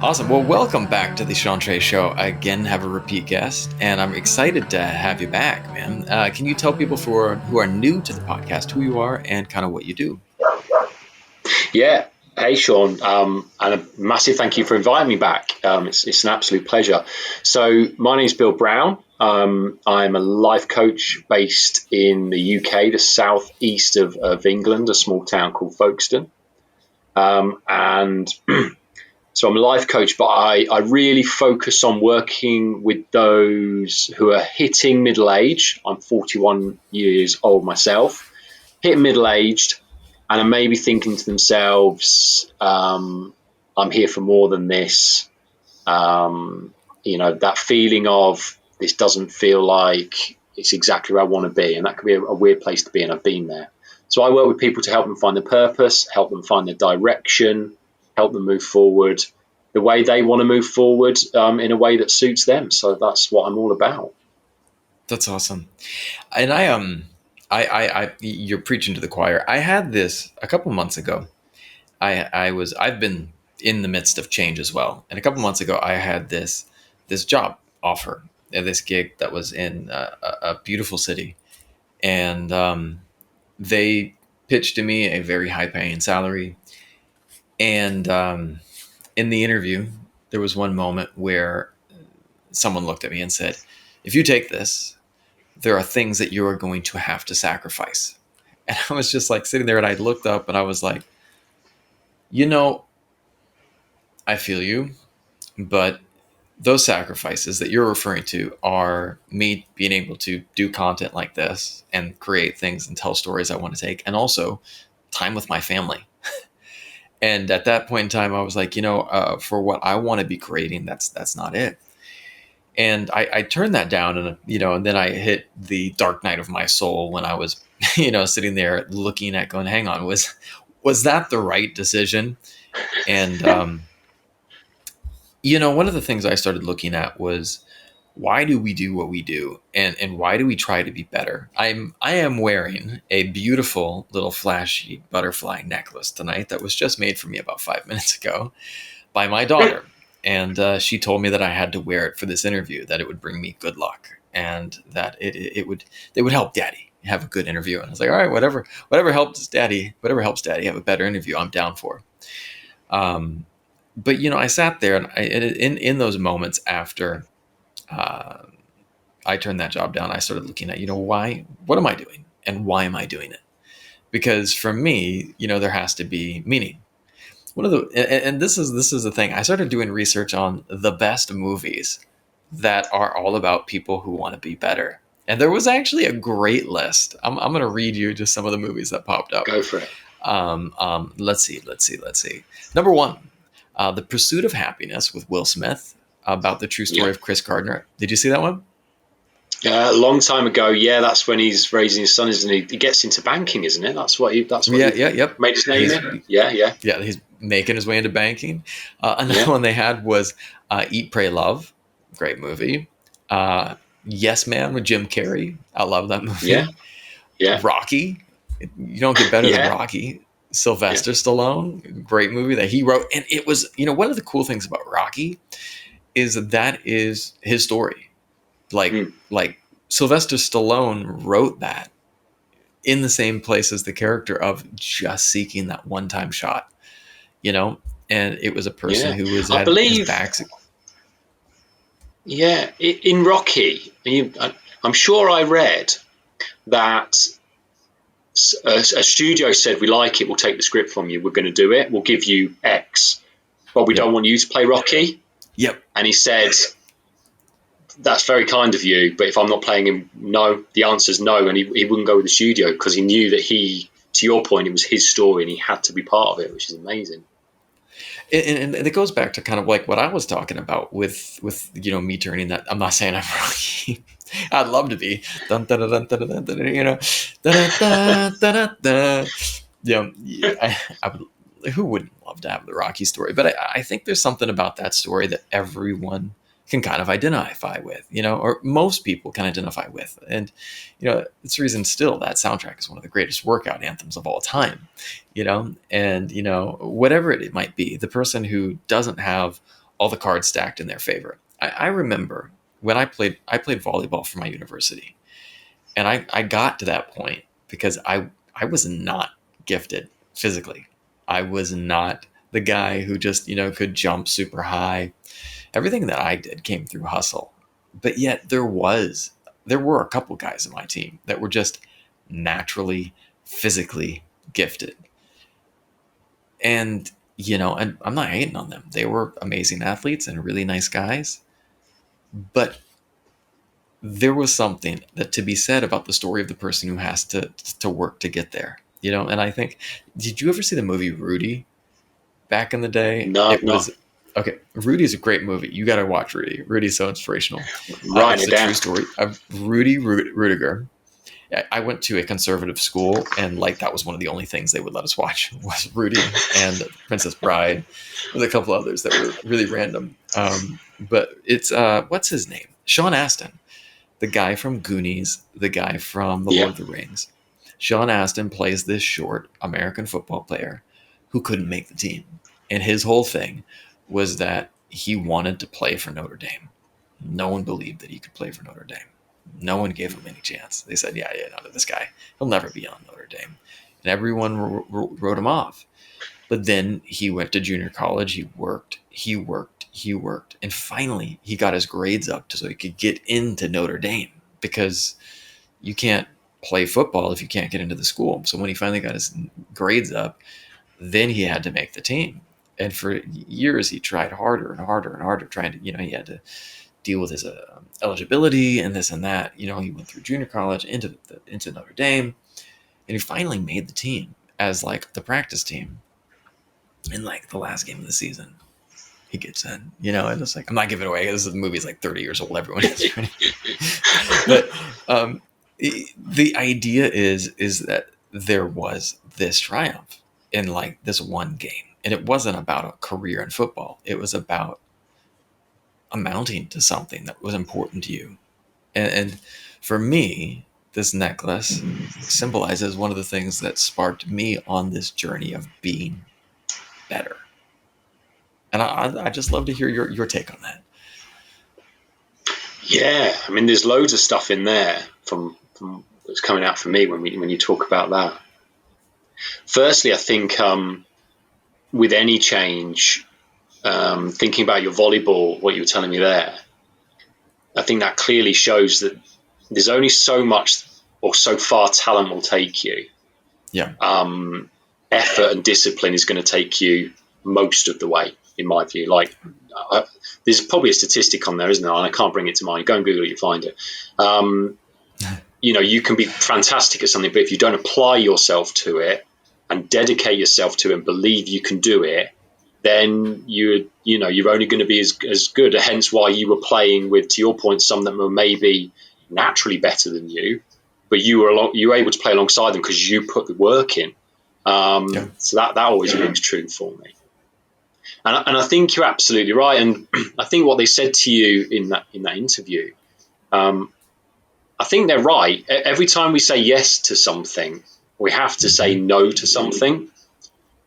Awesome. Well, welcome back to the Sean Trey Show. I again have a repeat guest, and I'm excited to have you back, man. Can you tell people who are new to the podcast who you are and kind of what you do? Yeah. Hey, Sean. And a massive thank you for inviting me back. It's an absolute pleasure. So my name is Bill Browne. I'm a life coach based in the UK, the southeast of England, a small town called Folkestone. And so I'm a life coach, but I really focus on working with those who are hitting middle age. I'm 41 years old myself, hitting middle aged, and are maybe thinking to themselves, I'm here for more than this. That feeling of this doesn't feel like it's exactly where I want to be. And that could be a weird place to be. And I've been there. So I work with people to help them find their purpose, help them find their direction, help them move forward the way they want to move forward, in a way that suits them. So that's what I'm all about. That's awesome. And you're preaching to the choir. I had this a couple months ago. I've been in the midst of change as well. And a couple months ago, I had this job offer, this gig that was in a beautiful city, and they pitched to me a very high paying salary. And in the interview, there was one moment where someone looked at me and said, "If you take this, there are things that you are going to have to sacrifice." And I was just like sitting there, and I looked up and I was like, I feel you, but those sacrifices that you're referring to are me being able to do content like this and create things and tell stories I want to take, and also time with my family. And at that point in time, I was like, for what I want to be creating, that's not it. And I turned that down, and then I hit the dark night of my soul when I was, sitting there looking at, going, "Hang on, was that the right decision?" And one of the things I started looking at was, why do we do what we do, and why do we try to be better? I am wearing a beautiful little flashy butterfly necklace tonight that was just made for me about 5 minutes ago by my daughter. And she told me that I had to wear it for this interview, that it would bring me good luck, and that it would help Daddy have a good interview. And I was like, all right, whatever helps Daddy have a better interview, I'm down for. But I sat there, and in those moments after I turned that job down, I started looking at, what am I doing, and why am I doing it? Because for me, there has to be meaning. And this is the thing. I started doing research on the best movies that are all about people who want to be better. And there was actually a great list. I'm going to read you just some of the movies that popped up. Go for it. Let's see. Number one, The Pursuit of Happiness with Will Smith, about the true story of Chris Gardner. Did you see that one? A long time ago. Yeah, that's when he's raising his son, isn't he? He gets into banking, isn't it? That's what he made his name in. Yeah. He's making his way into banking. Another one they had was Eat, Pray, Love. Great movie. Yes Man with Jim Carrey. I love that movie. Yeah. Rocky. You don't get better than Rocky. Sylvester Stallone. Great movie that he wrote. And it was, one of the cool things about Rocky is that is his story. Like Sylvester Stallone wrote that in the same place as the character of just seeking that one-time shot, and it was a person who was, I believe, his back. Yeah, in Rocky, I'm sure I read that a studio said, "We like it, we'll take the script from you, we're going to do it, we'll give you X, but we don't want you to play Rocky." Yep. And he said, "That's very kind of you, but if I'm not playing him, no, the answer's no." And he wouldn't go with the studio because he knew that to your point, it was his story and he had to be part of it, which is amazing. And it goes back to kind of like what I was talking about with me turning that. I'm not saying I'm Rocky. I'd love to be. Who wouldn't love to have the Rocky story? But I think there's something about that story that everyone can kind of identify with, or most people can identify with. And, it's the reason still that soundtrack is one of the greatest workout anthems of all time, and, whatever it might be, the person who doesn't have all the cards stacked in their favor. I remember when I played volleyball for my university, and I got to that point because I was not gifted physically. I was not the guy who just could jump super high. Everything that I did came through hustle, but yet there were a couple guys in my team that were just naturally physically gifted. And and I'm not hating on them. They were amazing athletes and really nice guys, but there was something that to be said about the story of the person who has to work to get there. And I think, did you ever see the movie Rudy back in the day? No, I've It not. was okay. Rudy's a great movie. You got to watch Rudy. Rudy's so inspirational. Writing It's it a true down. story of Rudy Rudiger. I went to a conservative school, and like that was one of the only things they would let us watch was Rudy and Princess Bride, with a couple others that were really random. But it's what's his name? Sean Astin, the guy from Goonies, the guy from The Lord Yeah. of the Rings. Sean Astin plays this short American football player who couldn't make the team. And his whole thing was that he wanted to play for Notre Dame. No one believed that he could play for Notre Dame. No one gave him any chance. They said, yeah, no, this guy, he'll never be on Notre Dame. And everyone wrote him off. But then he went to junior college. He worked. And finally, he got his grades up so he could get into Notre Dame, because you can't play football if you can't get into the school. So when he finally got his grades up, then he had to make the team. And for years, he tried harder and harder and harder, trying to, he had to deal with his eligibility and this and that. He went through junior college into Notre Dame, and he finally made the team as like the practice team in like the last game of the season. He gets in, and it's like, I'm not giving away. The movie's like 30 years old. Everyone is ready. But the idea is that there was this triumph in like this one game, and it wasn't about a career in football. It was about amounting to something that was important to you. And for me, this necklace symbolizes one of the things that sparked me on this journey of being better. And I just love to hear your take on that. Yeah, I mean, there's loads of stuff in there from that's coming out for me when you talk about that. Firstly, I think with any change, thinking about your volleyball, what you were telling me there, I think that clearly shows that there's only so much or so far talent will take you. Yeah. Effort and discipline is going to take you most of the way, in my view. Like, there's probably a statistic on there, isn't there? And I can't bring it to mind. Go and Google it, you find it. You can be fantastic at something, but if you don't apply yourself to it and dedicate yourself to it and believe you can do it, then you're only going to be as good. Hence why you were playing with, to your point, some that were maybe naturally better than you, but you were able to play alongside them because you put the work in. Yeah. So that always rings true for me. And I think you're absolutely right. And I think what they said to you in that interview, I think they're right. Every time we say yes to something, we have to say no to something.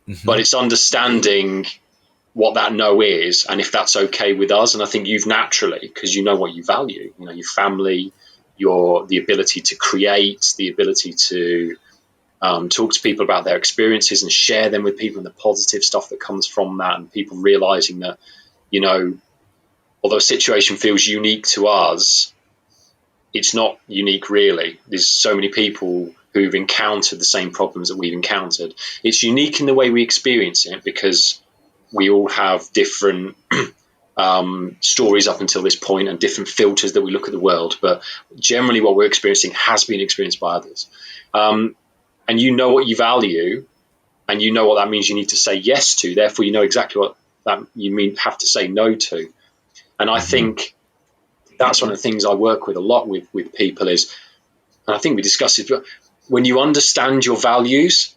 Mm-hmm. But it's understanding what that no is and if that's okay with us. And I think you've naturally, because you know what you value, your family, the ability to create, the ability to talk to people about their experiences and share them with people, and the positive stuff that comes from that, and people realizing that, although a situation feels unique to us, it's not unique really. There's so many people who've encountered the same problems that we've encountered. It's unique in the way we experience it because we all have different stories up until this point and different filters that we look at the world. But generally what we're experiencing has been experienced by others. And you know what you value, and you know what that means you need to say yes to. Therefore, you know exactly what that you have to say no to. And I Mm-hmm. think that's one of the things I work with a lot with people is, and I think we discussed it, when you understand your values,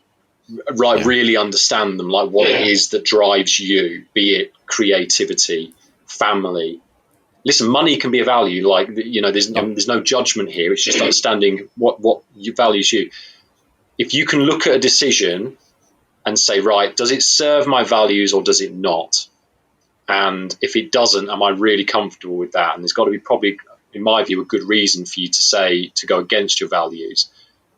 right, Yeah. really understand them, like what it is that drives you, be it creativity, family. Listen, money can be a value. Like, Yep. there's no judgment here. It's just understanding what values you. If you can look at a decision and say, right, does it serve my values or does it not? And if it doesn't, am I really comfortable with that? And there's got to be probably, in my view, a good reason for you to say to go against your values.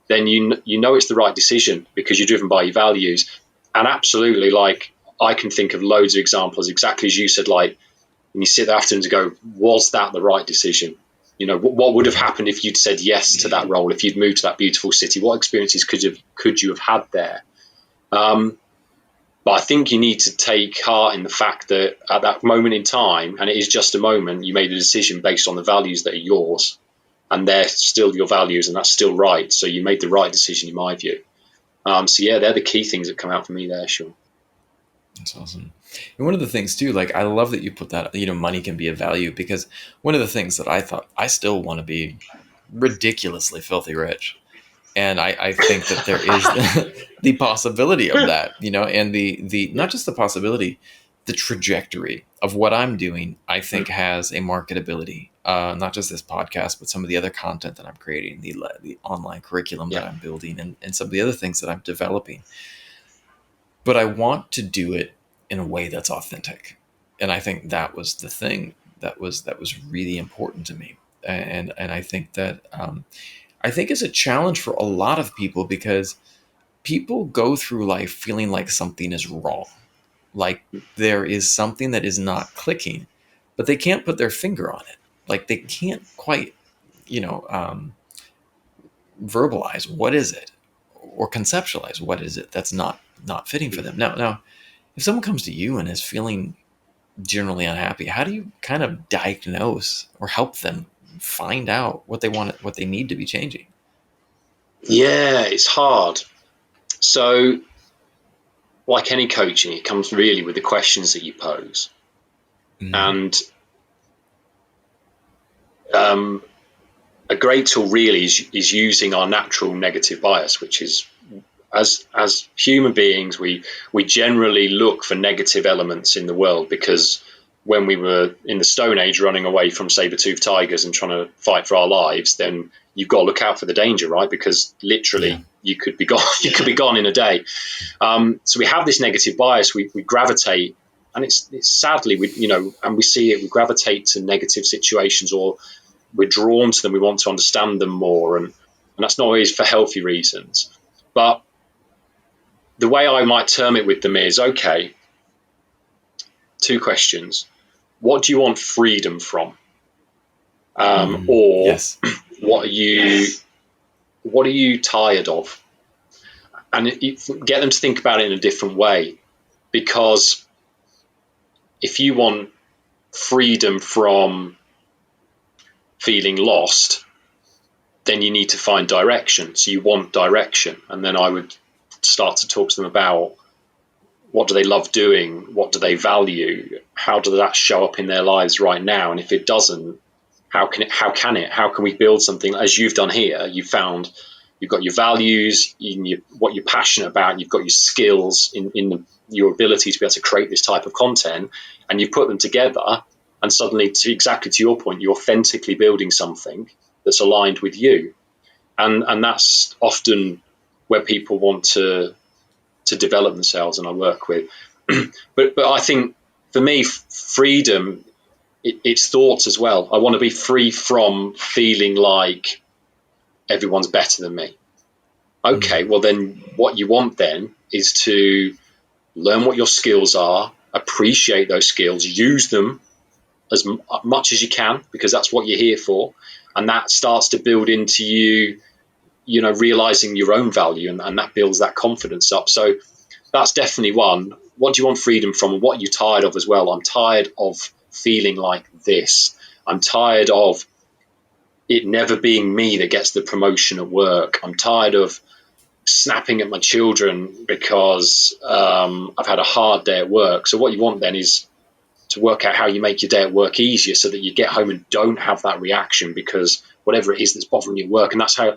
Then you know it's the right decision because you're driven by your values. And absolutely, like I can think of loads of examples, exactly as you said, like when you sit there afterwards and go, was that the right decision? You know, what would have happened if you'd said yes to that role, if you'd moved to that beautiful city? What experiences could you have had there? Um, but I think you need to take heart in the fact that at that moment in time, and it is just a moment, you made a decision based on the values that are yours, and they're still your values, and that's still right. So you made the right decision, in my view. So yeah, they're the key things that come out for me there, Sean. That's awesome. And one of the things too, like I love that you put that, money can be a value, because one of the things that I thought, I still want to be ridiculously filthy rich. And I think that there is the possibility of that, and the not just the possibility, the trajectory of what I'm doing, I think has a marketability. Not just this podcast, but some of the other content that I'm creating, the online curriculum that Yeah, I'm building, and some of the other things that I'm developing. But I want to do it in a way that's authentic. And I think that was the thing that was really important to me. And I think that I think it's a challenge for a lot of people, because people go through life feeling like something is wrong, like there is something that is not clicking, but they can't put their finger on it. Like they can't quite, you know, um, verbalize what is it, or conceptualize what is it that's not fitting for them. Now, if someone comes to you and is feeling generally unhappy, how do you kind of diagnose or help them find out what they want, what they need to be changing? yeah, it's hard. So, like any coaching, it comes really with the questions that you pose, Mm-hmm. and um, a great tool really is using our natural negative bias, which is as human beings, we generally look for negative elements in the world because when we were in the Stone Age running away from saber-toothed tigers and trying to fight for our lives, then you've got to look out for the danger, right? Because Yeah. literally you could be gone, you could be gone in a day. So we have this negative bias. We gravitate, and it's sadly and we see it. We gravitate to negative situations, or we're drawn to them. We want to understand them more, and that's not always for healthy reasons. But the way I might term it with them is, okay, two questions. What do you want freedom from? Or Yes. what are you what are you tired of? And get them to think about it in a different way. Because if you want freedom from feeling lost, then you need to find direction. So you want direction. And then I would start to talk to them about what do they love doing? What do they value? How does that show up in their lives right now? And if it doesn't, how can we build something as you've done here? You've got your values, what you're passionate about, you've got your skills in your ability to be able to create this type of content, and you put them together, and suddenly, exactly to your point, you're authentically building something that's aligned with you, and that's often where people want to develop themselves, and I work with. But I think for me, freedom, it's thoughts as well. I want to be free from feeling like everyone's better than me. Okay, Mm. well then, what you want then is to learn what your skills are, appreciate those skills, use them as much as you can because that's what you're here for, and that starts to build into you. Realizing your own value, and that builds that confidence up. So that's definitely one. What do you want freedom from? And what are you tired of as well? I'm tired of feeling like this. I'm tired of it never being me that gets the promotion at work. I'm tired of snapping at my children because I've had a hard day at work. So what you want then is to work out how you make your day at work easier so that you get home and don't have that reaction because whatever it is that's bothering you at work. And that's how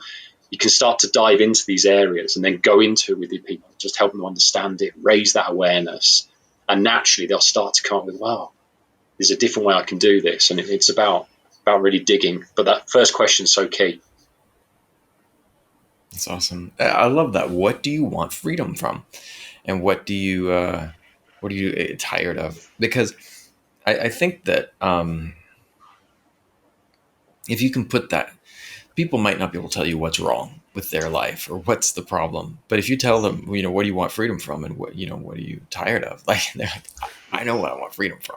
you can start to dive into these areas and then go into it with your people, just help them understand it, raise that awareness. And naturally they'll start to come up with, wow, there's a different way I can do this. And it's about really digging. But that first question is so key. That's awesome. I love that. What do you want freedom from, and what do you tired of? Because I think that if you can put that, people might not be able to tell you what's wrong with their life or what's the problem. But if you tell them, what do you want freedom from, and what are you tired of? Like, they're like, I know what I want freedom from.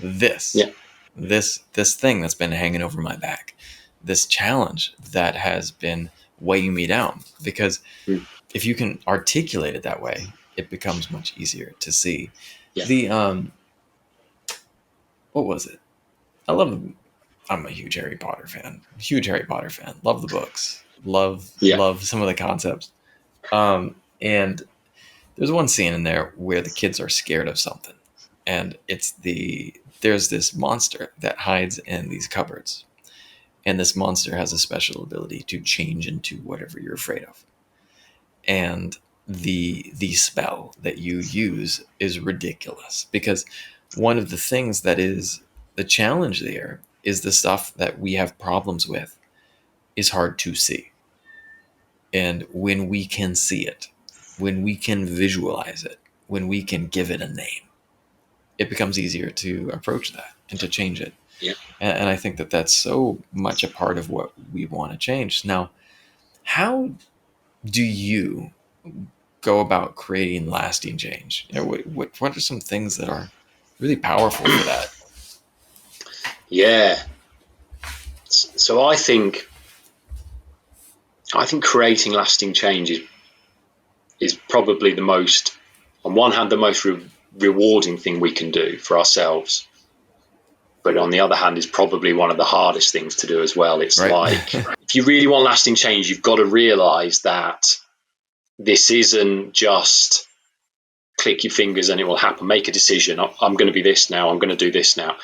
This, Yeah. this thing that's been hanging over my back, this challenge that has been weighing me down. Because Mm. if you can articulate it that way, it becomes much easier to see. Yeah. The what was it? I love. I'm a huge Harry Potter fan. Huge Harry Potter fan. Love the books. Yeah. Love some of the concepts. And there's one scene in there where the kids are scared of something, and there's this monster that hides in these cupboards, and this monster has a special ability to change into whatever you're afraid of. And the spell that you use is ridiculous, because one of the things that is the challenge there is the stuff that we have problems with is hard to see. And when we can see it, when we can visualize it, when we can give it a name, it becomes easier to approach that and to change it. Yeah. And I think that that's so much a part of what we want to change. Now, how do you go about creating lasting change? What are some things that are really powerful for that? Yeah. So I think creating lasting change is probably the most, on one hand, the most rewarding thing we can do for ourselves. But on the other hand, is probably one of the hardest things to do as well. It's Right. like, if you really want lasting change, you've got to realize that this isn't just click your fingers and it will happen. Make a decision. I'm going to be this now. I'm going to do this now.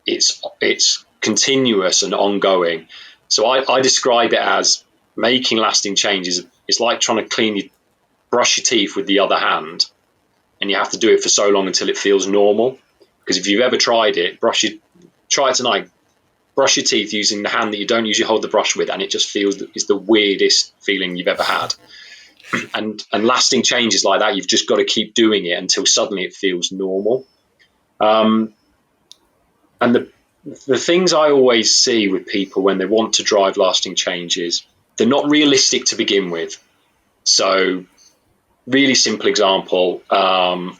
It's continuous and ongoing. So I describe it as making lasting changes. It's like trying to brush your teeth with the other hand, and you have to do it for so long until it feels normal. Because if you've ever tried it, try it tonight. Brush your teeth using the hand that you don't usually hold the brush with, and it just feels it's the weirdest feeling you've ever had. And lasting changes like that, you've just got to keep doing it until suddenly it feels normal. And the things I always see with people when they want to drive lasting changes, they're not realistic to begin with. So, really simple example, I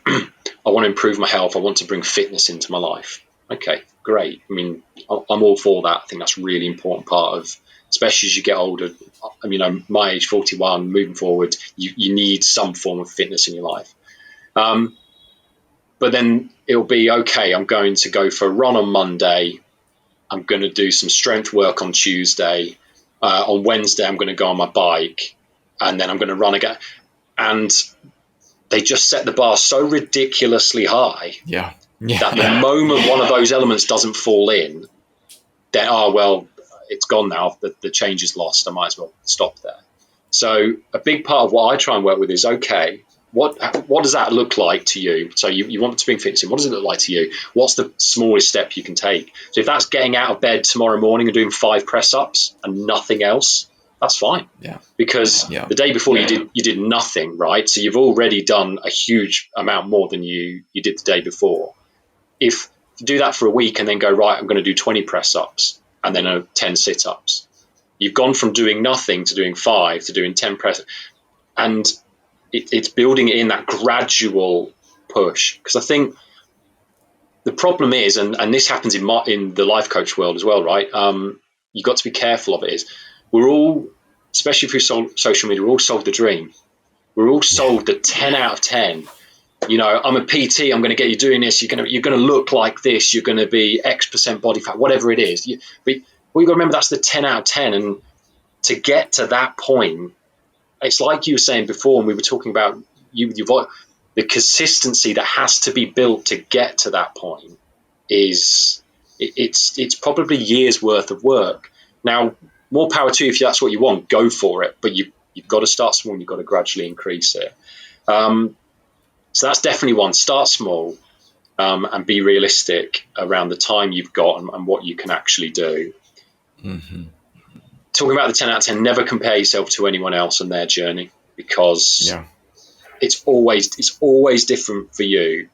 want to improve my health. I want to bring fitness into my life. Okay, great. I mean, I'm all for that. I think that's a really important part of, especially as you get older. I mean, my age, 41, moving forward, you need some form of fitness in your life. But then it'll be, okay, I'm going to go for a run on Monday. I'm going to do some strength work on Tuesday. On Wednesday, I'm going to go on my bike, and then I'm going to run again. And they just set the bar so ridiculously high Yeah. that the moment one of those elements doesn't fall in, then, well, it's gone now. The change is lost. I might as well stop there. So a big part of what I try and work with is, okay, what does that look like to you? So you want to bring fitness in. What does it look like to you? What's the smallest step you can take? So if that's getting out of bed tomorrow morning and doing 5 press-ups and nothing else, that's fine. Yeah. Because Yeah. the day before you did nothing, right? So you've already done a huge amount more than you did the day before. If you do that for a week and then go, right, I'm going to do 20 press-ups and then 10 sit-ups, you've gone from doing nothing to doing 5 to doing 10 press, and it's building in that gradual push. Because I think the problem is, and this happens in the life coach world as well, right? You've got to be careful of it. Is we're all, especially through social media, we're all sold the dream. We're all sold the 10 out of 10. I'm a PT. I'm going to get you doing this. You're going to look like this. You're going to be X% body fat, whatever it is. But you've got to remember that's the 10 out of 10. And to get to that point, it's like you were saying before, and we were talking about the consistency that has to be built to get to that point it's probably years worth of work. Now, more power to you if that's what you want, go for it. But you've got to start small and you've got to gradually increase it. So that's definitely one. Start small and be realistic around the time you've got and what you can actually do. Mm-hmm. Talking about the 10 out of 10, never compare yourself to anyone else on their journey, because it's always different for you.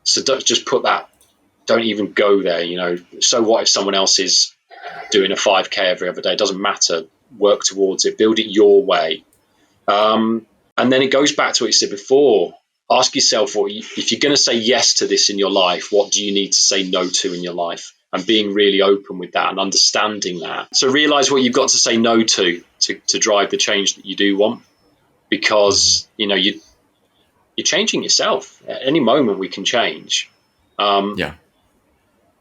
So don't just put that. Don't even go there. So what if someone else is doing a 5K every other day? It doesn't matter. Work towards it. Build it your way. And then it goes back to what you said before. Ask yourself, if you're going to say yes to this in your life, what do you need to say no to in your life? And being really open with that and understanding that. So realize what you've got to say no to drive the change that you do want, because you're changing yourself. At any moment we can change. Yeah.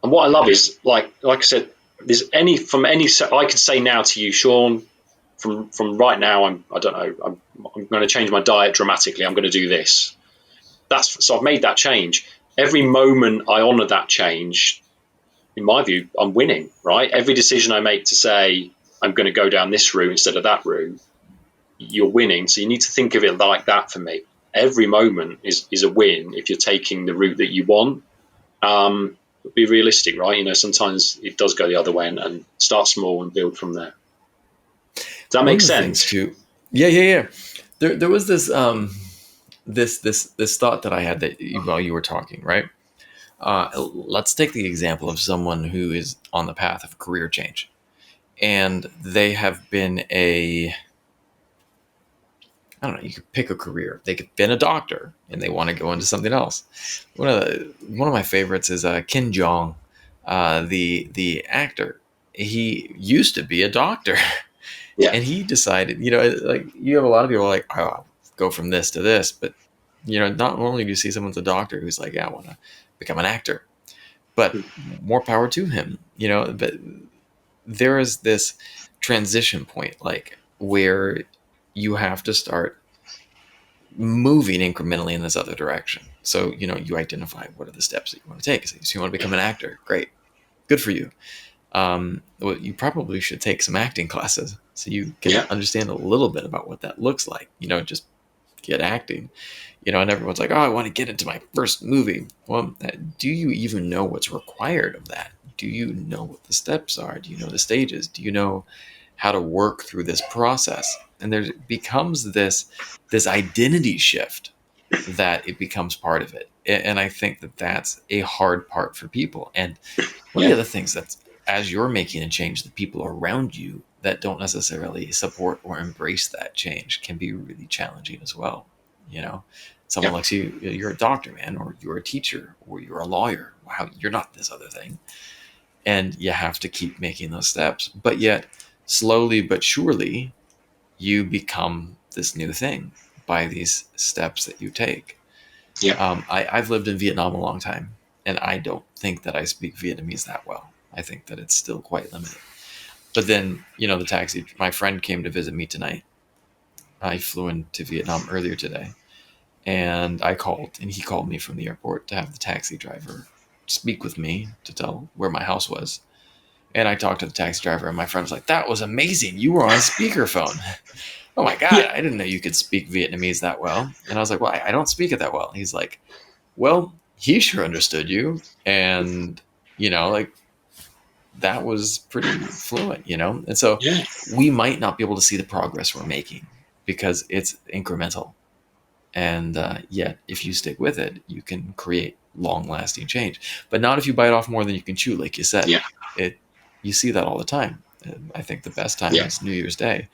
And what I love is, like I said, I could say now to you, Sean, from right now, I don't know, I'm going to change my diet dramatically. I'm going to do this. So I've made that change. Every moment I honor that change, in my view, I'm winning, right? Every decision I make to say I'm going to go down this route instead of that route, you're winning. So you need to think of it like that for me. Every moment is a win if you're taking the route that you want. But be realistic, right? Sometimes it does go the other way, and start small and build from there. Does that One make of the things sense? too. Yeah. There was this thought that I had while you were talking, right? Let's take the example of someone who is on the path of career change, and they have been I don't know, you could pick a career. They could have been a doctor and they want to go into something else. One of my favorites is Ken Jeong, the actor. He used to be a doctor, Yeah. and he decided, like you have a lot of people like, oh, I'll go from this to this, but not only do you see someone's a doctor who's like, yeah, I want to become an actor, but more power to him. But there is this transition point, like where you have to start moving incrementally in this other direction. So, you identify what are the steps that you want to take. So you want to become an actor. Great. Good for you. Well, you probably should take some acting classes so you can Yeah. understand a little bit about what that looks like. Just get acting. And everyone's like, oh, I want to get into my first movie. Well, do you even know what's required of that? Do you know what the steps are? Do you know the stages? Do you know how to work through this process? And there becomes this identity shift that it becomes part of it. And I think that that's a hard part for people. And one of the Yeah. other things that's, as you're making a change, the people around you that don't necessarily support or embrace that change can be really challenging as well. You know, Someone Yeah. like you're a doctor, man, or you're a teacher, or you're a lawyer. Wow, you're not this other thing. And you have to keep making those steps. But yet, slowly but surely, you become this new thing by these steps that you take. Yeah. I've lived in Vietnam a long time, and I don't think that I speak Vietnamese that well. I think that it's still quite limited. But then, my friend came to visit me tonight. I flew into Vietnam earlier today, and I called, and he called me from the airport to have the taxi driver speak with me to tell where my house was. And I talked to the taxi driver, and my friend was like, "That was amazing. You were on speakerphone." Oh my God, Yeah. I didn't know you could speak Vietnamese that well. And I was like, well, I don't speak it that well. He's like, well, he sure understood you. And, like that was pretty fluent. And so Yeah. we might not be able to see the progress we're making because it's incremental. And yet, if you stick with it, you can create long lasting change. But not if you bite off more than you can chew, like you said. Yeah. It You see that all the time. And I think the best time Yeah. is New Year's Day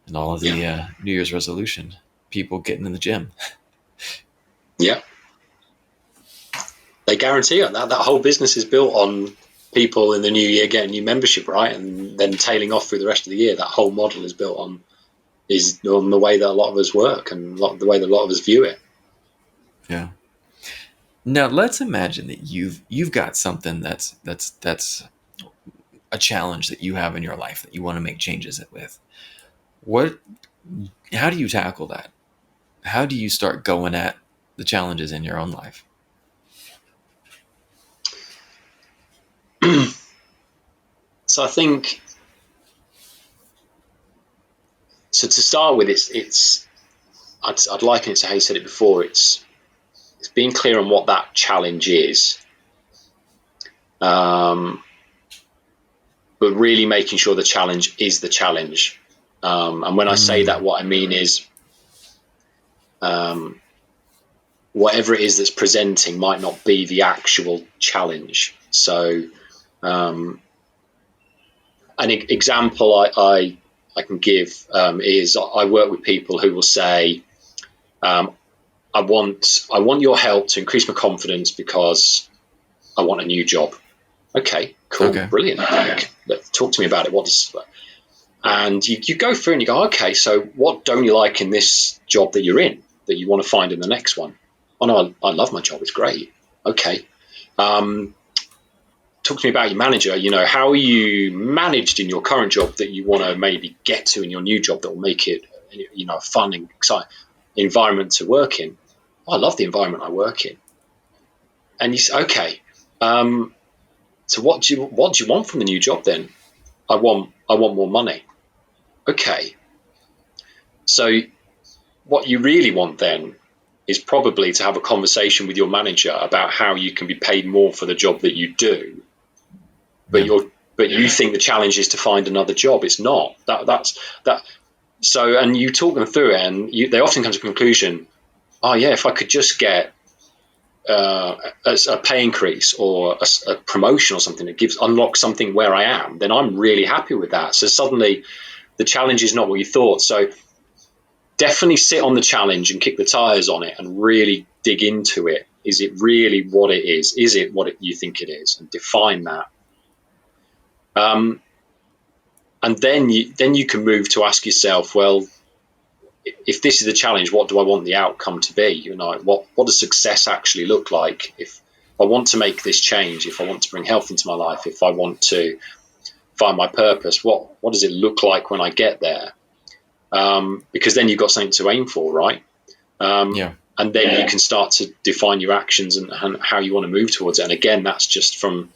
and all of Yeah. the New Year's resolution, people getting in the gym. Yeah. They guarantee it. That whole business is built on people in the new year getting new membership, right, and then tailing off through the rest of the year. That whole model is built on the way that a lot of us work and the way that a lot of us view it. Yeah. Now let's imagine that you've got something that's a challenge that you have in your life that you want to make changes with. What How do you tackle that? How do you start going at the challenges in your own life? So I think, so to start with, I'd liken it to how you said it before. It's being clear on what that challenge is, um, but really making sure the challenge is the challenge. And when I say that, Mm, what I mean is, um, whatever it is that's presenting might not be the actual challenge. So, an example I can give is I work with people who will say, I want your help to increase my confidence because I want a new job. Okay, cool, Okay. brilliant. Talk to me about it. And you go through and you go, okay, so what don't you like in this job that you're in that you want to find in the next one? Oh no, I love my job. It's great. Okay. Talk to me about your manager. How are you managed in your current job that you want to maybe get to in your new job that will make it, a fun and exciting environment to work in? Oh, I love the environment I work in. And you say, okay, so what do you want from the new job then? I want more money. Okay, so what you really want then is probably to have a conversation with your manager about how you can be paid more for the job that you do, but Yeah. you think the challenge is to find another job. It's not. That's that. So, and you talk them through it, and they often come to the conclusion, oh yeah, if I could just get a pay increase or a promotion or something that unlocks something where I am, then I'm really happy with that. So suddenly the challenge is not what you thought. So definitely sit on the challenge and kick the tires on it and really dig into it. Is it really what it is? Is it what you think it is? And define that. And then you can move to ask yourself, well, if this is a challenge, what do I want the outcome to be? What does success actually look like? If I want to make this change, if I want to bring health into my life, if I want to find my purpose, what does it look like when I get there? Because then you've got something to aim for, right? Yeah. And then you can start to define your actions and how you want to move towards it. And again, that's just from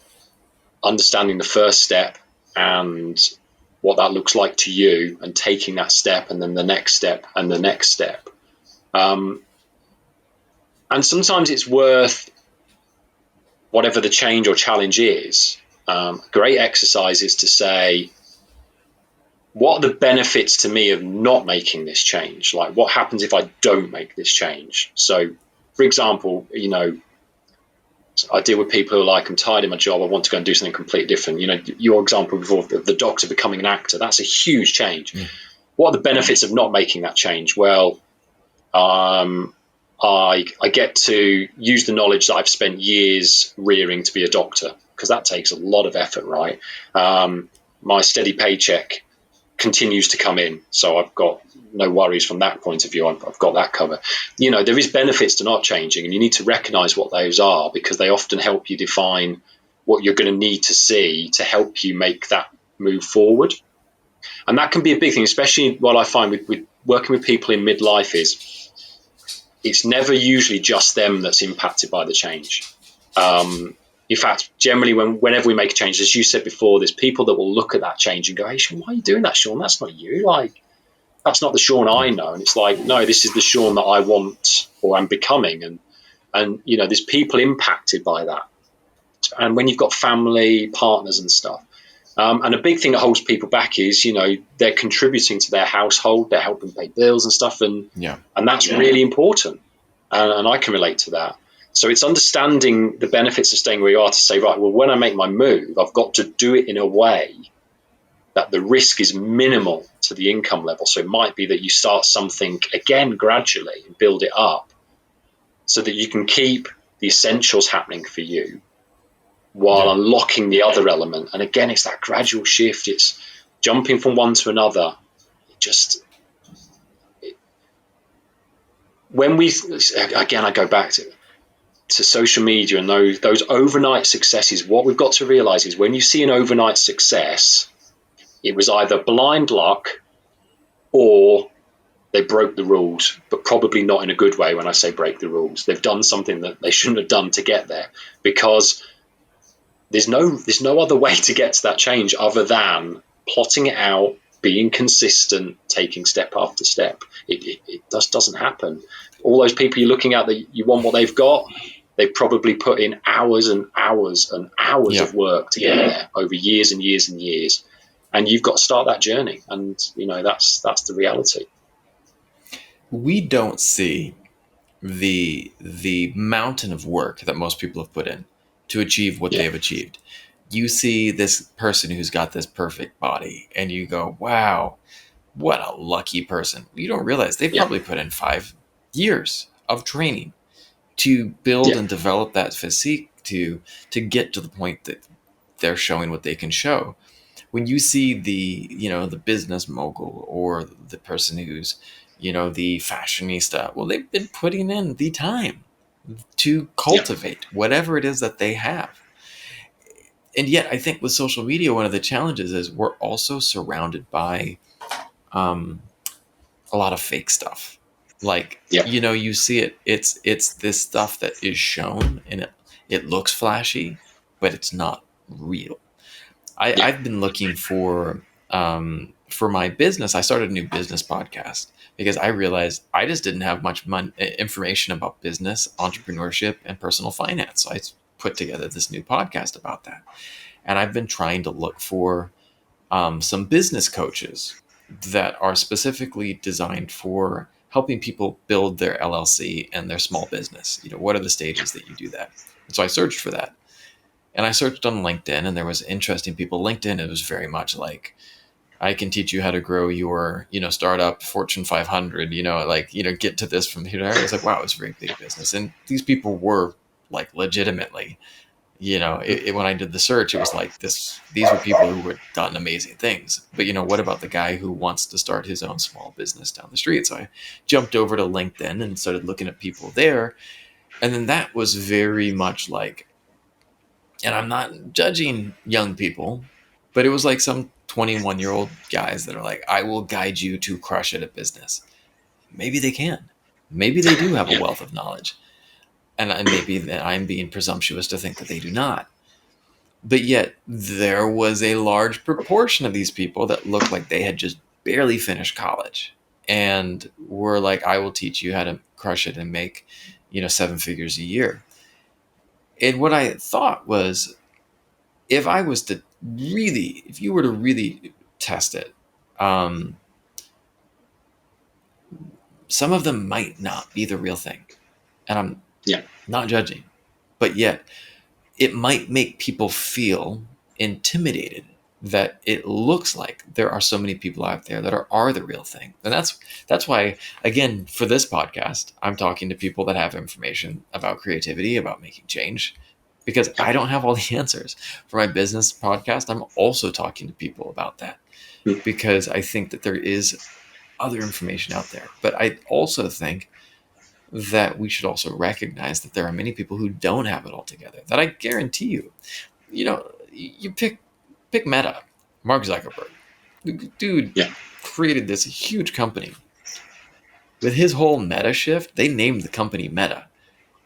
understanding the first step and what that looks like to you, and taking that step and then the next step and the next step. Um, and sometimes it's worth whatever the change or challenge is. Great exercise is to say, what are the benefits to me of not making this change? Like, what happens if I don't make this change? So, for example, I deal with people who are like, I'm tired of my job. I want to go and do something completely different. Your example before of the doctor becoming an actor, that's a huge change. Yeah. What are the benefits of not making that change? Well, I get to use the knowledge that I've spent years rearing to be a doctor, because that takes a lot of effort, right? My steady paycheck continues to come in, so I've got no worries from that point of view. I've got that covered. There is benefits to not changing, and you need to recognize what those are, because they often help you define what you're going to need to see to help you make that move forward. And that can be a big thing, especially what I find with working with people in midlife is it's never usually just them that's impacted by the change. In fact, generally, whenever we make a change, as you said before, there's people that will look at that change and go, "Hey, Sean, why are you doing that, Sean? That's not you. Like, that's not the Sean I Yeah. know." And it's like, no, this is the Sean that I want or I'm becoming. And there's people impacted by that. And when you've got family, partners, and stuff, and a big thing that holds people back is, they're contributing to their household, they're helping pay bills and stuff, and Yeah. that's really important. And I can relate to that. So it's understanding the benefits of staying where you are to say, right, well, when I make my move, I've got to do it in a way that the risk is minimal to the income level. So it might be that you start something again gradually and build it up so that you can keep the essentials happening for you while Yeah. unlocking the other element. And again, it's that gradual shift. It's jumping from one to another. When we, again, I go back to social media and those overnight successes. What we've got to realize is when you see an overnight success, it was either blind luck or they broke the rules, but probably not in a good way. When I say break the rules, they've done something that they shouldn't have done to get there, because there's no other way to get to that change other than plotting it out, being consistent, taking step after step. It just doesn't happen. All those people you're looking at that you want what they've got, they've probably put in hours and hours and hours Yeah. of work to get there over years and years and years. And you've got to start that journey. And that's the reality. We don't see the mountain of work that most people have put in to achieve what they Yeah. have achieved. You see this person who's got this perfect body, and you go, "Wow, what a lucky person." You don't realize they've Yeah. probably put in 5 years of training to build Yeah. and develop that physique to get to the point that they're showing what they can show. When you see the business mogul or the person who's the fashionista, well, they've been putting in the time to Yeah. cultivate whatever it is that they have. And yet I think with social media, one of the challenges is we're also surrounded by um, a lot of fake stuff. Like, Yeah. you see it's this stuff that is shown, and it looks flashy, but it's not real. Yeah. I've been looking for my business. I started a new business podcast because I realized I just didn't have much information about business, entrepreneurship, and personal finance. So I put together this new podcast about that. And I've been trying to look for some business coaches that are specifically designed for helping people build their LLC and their small business. What are the stages that you do that? And so I searched for that. And I searched on LinkedIn, and there was interesting people. LinkedIn, it was very much like, I can teach you how to grow your, startup Fortune 500, get to this from here to there. It's like, wow, it's a very big business. And these people were like legitimately, when I did the search, it was like these were people who had done amazing things. But what about the guy who wants to start his own small business down the street? So I jumped over to LinkedIn and started looking at people there. And then that was very much like, and I'm not judging young people, but it was like some 21-year-old guys that are like, I will guide you to crush it at business. Maybe they can. Maybe they do have a Yeah. wealth of knowledge. And maybe that I'm being presumptuous to think that they do not. But yet, there was a large proportion of these people that looked like they had just barely finished college and were like, I will teach you how to crush it and make, 7 figures a year. And what I thought was, if you were to really test it, um, some of them might not be the real thing. And I'm Yeah. not judging, but yet it might make people feel intimidated that it looks like there are so many people out there that are the real thing. And that's why, again, for this podcast, I'm talking to people that have information about creativity, about making change, because I don't have all the answers. For my business podcast, I'm also talking to people about that Mm. because I think that there is other information out there. But I also think that we should also recognize that there are many people who don't have it all together. That I guarantee you, you pick Meta, Mark Zuckerberg. The dude Yeah. created this huge company. With his whole meta shift, they named the company Meta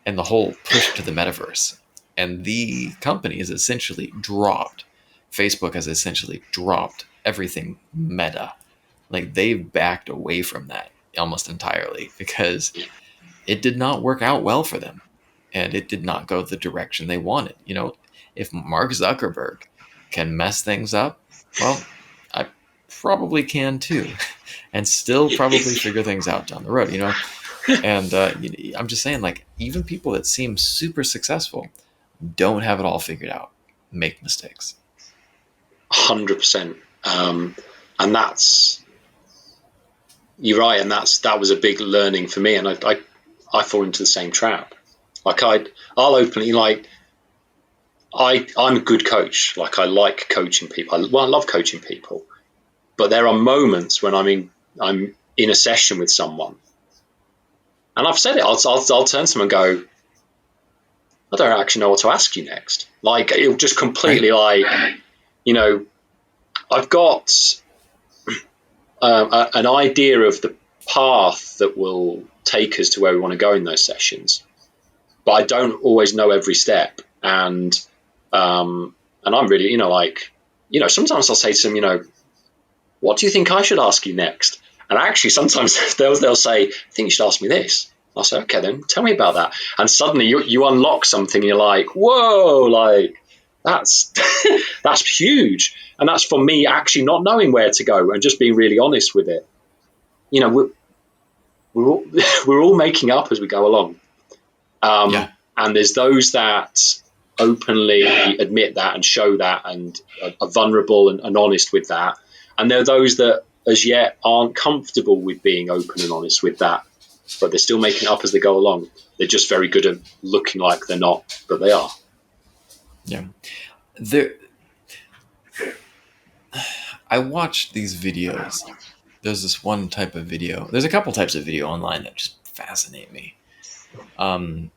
and the whole push to the metaverse. And the company is essentially dropped. Facebook has essentially dropped everything Meta. Like, they've backed away from that almost entirely because it did not work out well for them, and it did not go the direction they wanted. If Mark Zuckerberg can mess things up, well, I probably can too, and still probably figure things out down the road. And I'm just saying, like, even people that seem super successful don't have it all figured out, make mistakes. 100%. And that's, you're right. And that was a big learning for me. And I fall into the same trap. Like I'll openly, like, I'm a good coach. Like, I like coaching people. I love coaching people, but there are moments when I'm in a session with someone, and I've said it. I'll turn to them and go, I don't actually know what to ask you next. Like, it'll just Right? completely, like, you know, I've got an idea of the path that will take us to where we want to go in those sessions, but I don't always know every step. And I'm really, like, sometimes I'll say to them, what do you think I should ask you next? And actually, sometimes they'll say, I think you should ask me this. I'll say, okay, then tell me about that. And suddenly you unlock something, and you're like, whoa, like, that's that's huge. And that's for me actually not knowing where to go and just being really honest with it. You know, we're all, we're all making up as we go along. Yeah. And there's those that openly admit that and show that and are vulnerable and honest with that. And there are those that as yet aren't comfortable with being open and honest with that, but they're still making it up as they go along. They're just very good at looking like they're not, but they are. Yeah. There, I watched these videos. There's this one type of video. There's a couple types of video online that just fascinate me. Um,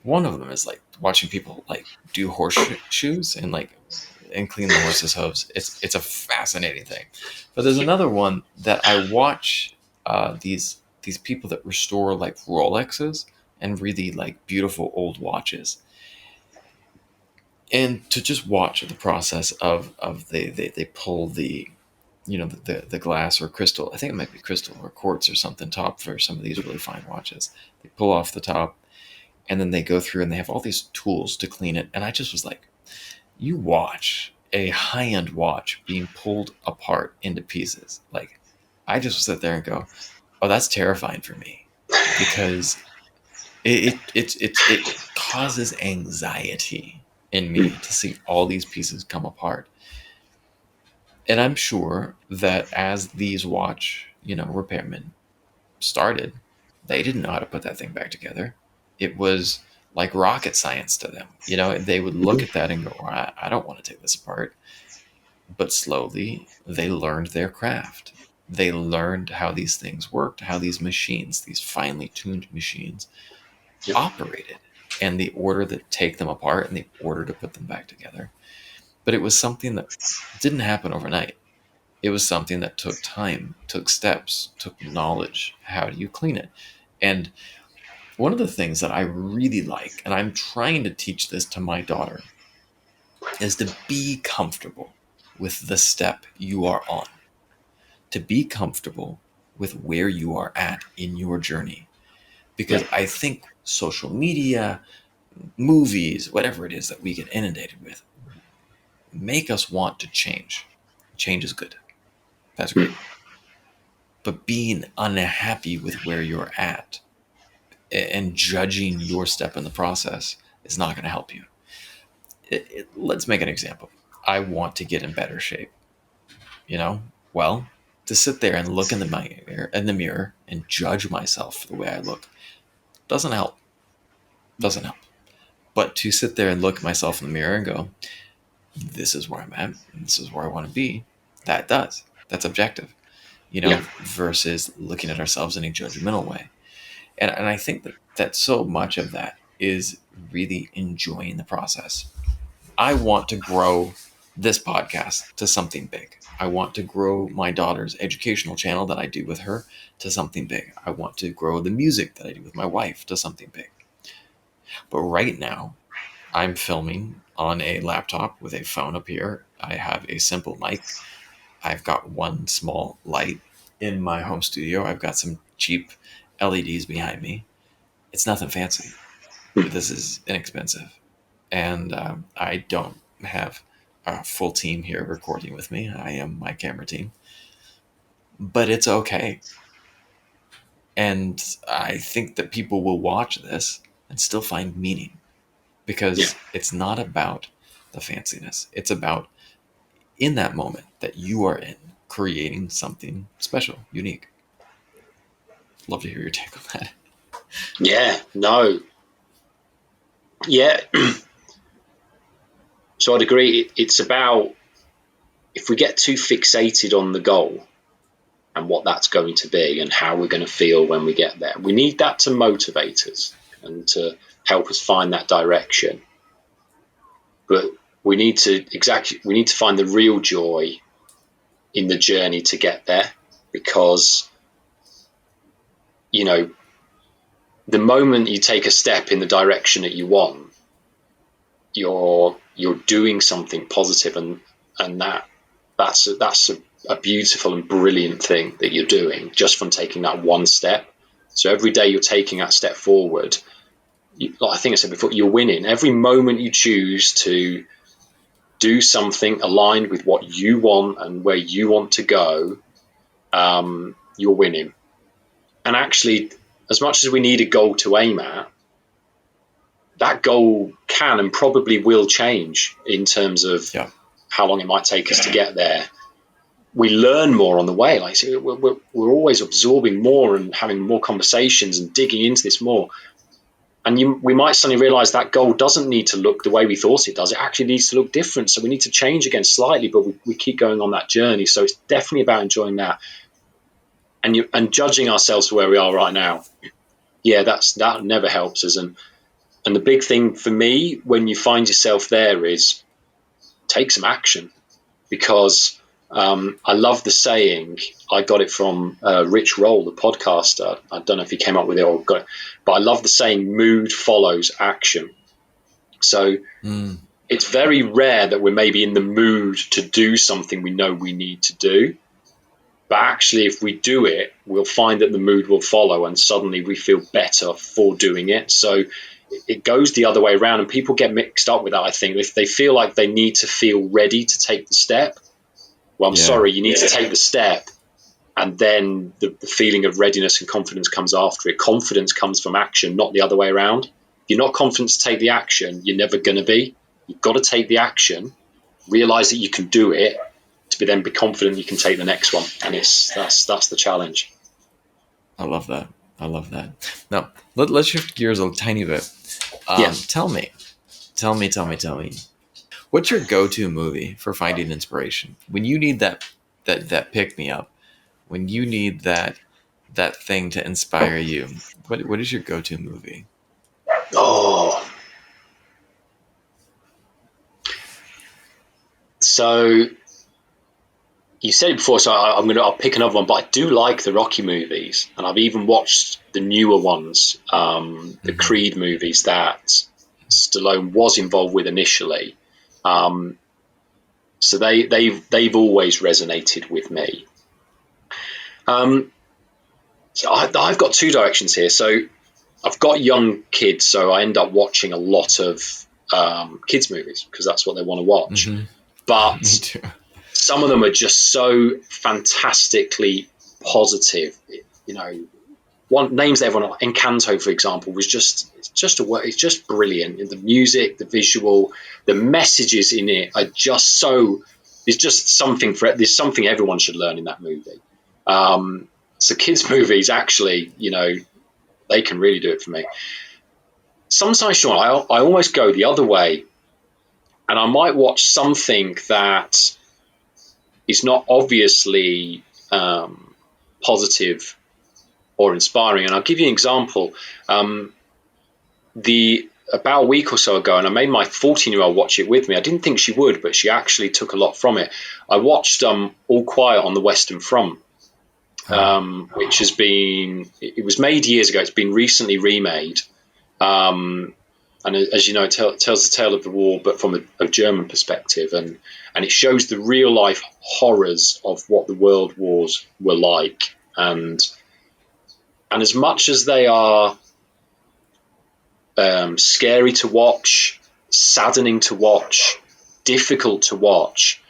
One of them is like watching people like do horseshoes and clean the horse's hooves. It's a fascinating thing. But there's another one that I watch these people that restore like Rolexes and really like beautiful old watches. And to just watch the process of they pull the the glass or crystal. I think it might be crystal or quartz or something top for some of these really fine watches. They pull off the top and then they go through and they have all these tools to clean it. And I just was like, you watch a high-end watch being pulled apart into pieces. Like, I just sit there and go, oh, that's terrifying for me because it causes anxiety in me to see all these pieces come apart. And I'm sure that as these watch, repairmen started, they didn't know how to put that thing back together. It was like rocket science to them. They would look at that and go, well, I don't want to take this apart. But slowly, they learned their craft. They learned how these things worked, how these machines, these finely tuned machines, operated, and the order to take them apart and the order to put them back together. But it was something that didn't happen overnight. It was something that took time, took steps, took knowledge. How do you clean it? And one of the things that I really like, and I'm trying to teach this to my daughter, is to be comfortable with the step you are on, to be comfortable with where you are at in your journey. Because I think social media, movies, whatever it is that we get inundated with, make us want to change. Change is good. That's great. But being unhappy with where you're at and judging your step in the process is not going to help you. Let's make an example. I want to get in better shape. Well, to sit there and look in the mirror and judge myself for the way I look doesn't help. Doesn't help. But to sit there and look at myself in the mirror and go, this is where I'm at, and this is where I want to be, that does. That's objective, Yeah. versus looking at ourselves in a judgmental way. And I think that so much of that is really enjoying the process. I want to grow this podcast to something big. I want to grow my daughter's educational channel that I do with her to something big. I want to grow the music that I do with my wife to something big. But right now, I'm filming on a laptop with a phone up here. I have a simple mic. I've got one small light in my home studio. I've got some cheap LEDs behind me. It's nothing fancy, but this is inexpensive. And I don't have a full team here recording with me. I am my camera team, but it's okay. And I think that people will watch this and still find meaning Yeah. because it's not about the fanciness. It's about in that moment that you are in creating something special, unique. Love to hear your take on that. Yeah. No. Yeah. So I'd agree. It's about if we get too fixated on the goal and what that's going to be and how we're going to feel when we get there, we need that to motivate us and to help us find that direction. But we need to find the real joy in the journey to get there, because you know the moment you take a step in the direction that you want, you're doing something positive, and that's a beautiful and brilliant thing that you're doing just from taking that one step. So every day you're taking that step forward, like I think I said before, you're winning. Every moment you choose to do something aligned with what you want and where you want to go, you're winning. And actually, as much as we need a goal to aim at, that goal can and probably will change in terms of Yeah. how long it might take us to get there. We learn more on the way. Like, so we're always absorbing more and having more conversations and digging into this more. And we might suddenly realize that goal doesn't need to look the way we thought it does. It actually needs to look different. So we need to change again slightly, but we keep going on that journey. So it's definitely about enjoying that and judging ourselves for where we are right now. Yeah, that never helps us. And the big thing for me when you find yourself there is take some action, because I love the saying. I got it from Rich Roll, the podcaster. I don't know if he came up with it or got it, but I love the saying, mood follows action. So Mm. it's very rare that we're maybe in the mood to do something we know we need to do. But actually, if we do it, we'll find that the mood will follow and suddenly we feel better for doing it. So it goes the other way around, and people get mixed up with that. I think if they feel like they need to feel ready to take the step, well, I'm Yeah. sorry, you need to take the step, and then the feeling of readiness and confidence comes after it. Confidence comes from action, not the other way around. If you're not confident to take the action, you're never going to be. You've got to take the action, realize that you can do it, to then be confident you can take the next one. And that's the challenge. I love that. I love that. Now, let's shift gears a tiny bit. Yeah. Tell me. What's your go-to movie for finding inspiration when you need that pick me up? When you need that thing to inspire you, what is your go-to movie? Oh, so you said it before, so I'll pick another one. But I do like the Rocky movies, and I've even watched the newer ones, the Mm-hmm. Creed movies that Stallone was involved with initially. Um, so they've always resonated with me. Um, so I've got two directions here. So I've got young kids, so I end up watching a lot of kids movies because that's what they want to watch. Mm-hmm. Me But too. some of them are just so fantastically positive. You know, one names everyone. Encanto, for example, was just it's just brilliant. The music, the visual, the messages in it are just so. There's something everyone should learn in that movie. Um, so kids movies actually, they can really do it for me. Sometimes, Sean, I almost go the other way, and I might watch something that is not obviously positive or inspiring. And I'll give you an example. The About a week or so ago, and I made my 14-year-old watch it with me. I didn't think she would, but she actually took a lot from it. I watched All Quiet on the Western Front, Oh, which it was made years ago. It's been recently remade. Um, and as you know, it tells the tale of the war, but from a German perspective, and it shows the real life horrors of what the world wars were like, and as much as they are scary to watch, saddening to watch, difficult to watch,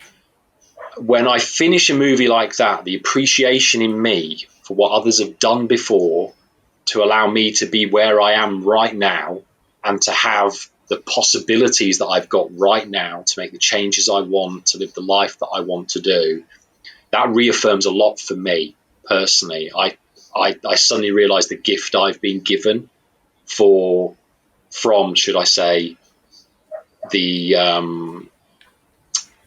when I finish a movie like that, the appreciation in me for what others have done before to allow me to be where I am right now and to have the possibilities that I've got right now to make the changes I want, to live the life that I want to do, that reaffirms a lot for me personally. I suddenly realize the gift I've been given from, should I say, the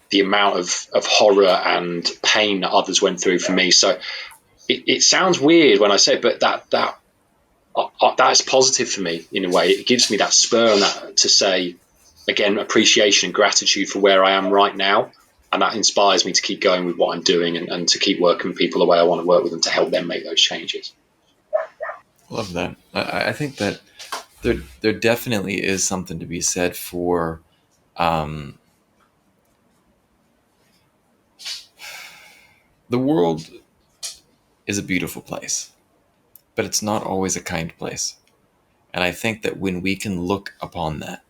the amount of horror and pain that others went through for me. So it sounds weird when I say it, but that is positive for me in a way. It gives me that spur and that to say, again, appreciation and gratitude for where I am right now. And that inspires me to keep going with what I'm doing and to keep working with people the way I want to work with them to help them make those changes. love that. I think that there definitely is something to be said for um, the world is a beautiful place, but it's not always a kind place. And I think that when we can look upon that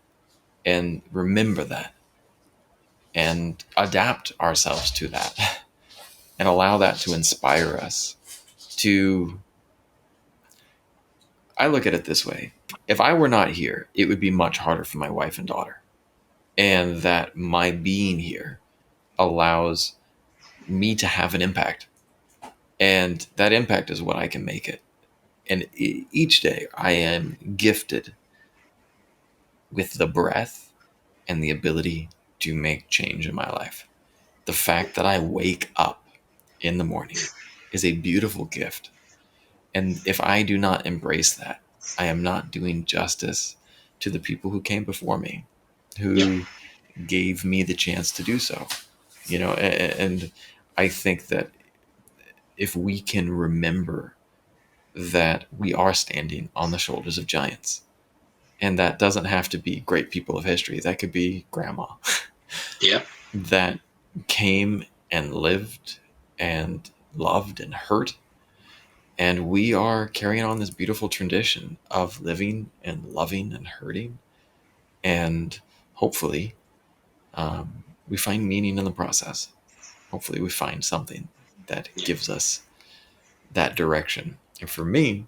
and remember that and adapt ourselves to that and allow that to inspire us to I look at it this way. If I were not here, it would be much harder for my wife and daughter. And that my being here allows me to have an impact. And that impact is what I can make it. And each day I am gifted with the breath and the ability to make change in my life. The fact that I wake up in the morning is a beautiful gift. And if I do not embrace that, I am not doing justice to the people who came before me, Yeah. who gave me the chance to do so. And I think that if we can remember that we are standing on the shoulders of giants, and that doesn't have to be great people of history, that could be grandma Yeah. that came and lived and loved and hurt. And we are carrying on this beautiful tradition of living and loving and hurting. And hopefully, we find meaning in the process. Hopefully, we find something that gives us that direction. And for me,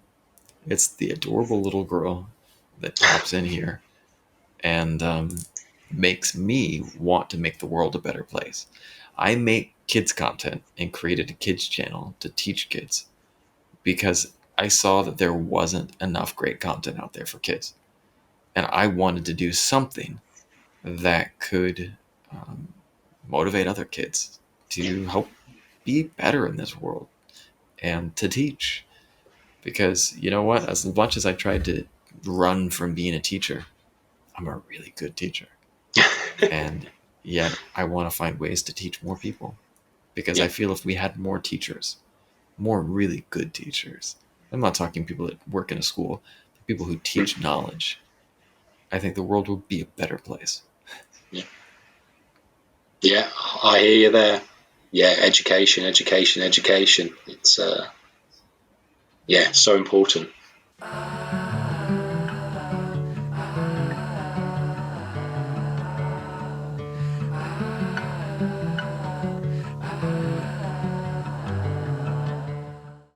it's the adorable little girl that pops in here and makes me want to make the world a better place. I make kids content and created a kids channel to teach kids because I saw that there wasn't enough great content out there for kids. And I wanted to do something that could um, motivate other kids Yeah. to help be better in this world and to teach. Because you know what? As much as I tried to run from being a teacher, I'm a really good teacher. And yet I want to find ways to teach more people because I Yeah. feel if we had more teachers, more really good teachers, I'm not talking people that work in a school, people who teach knowledge, I think the world would be a better place. Yeah. Yeah. I hear you there. Yeah. Education, education, education. It's, yeah, so important.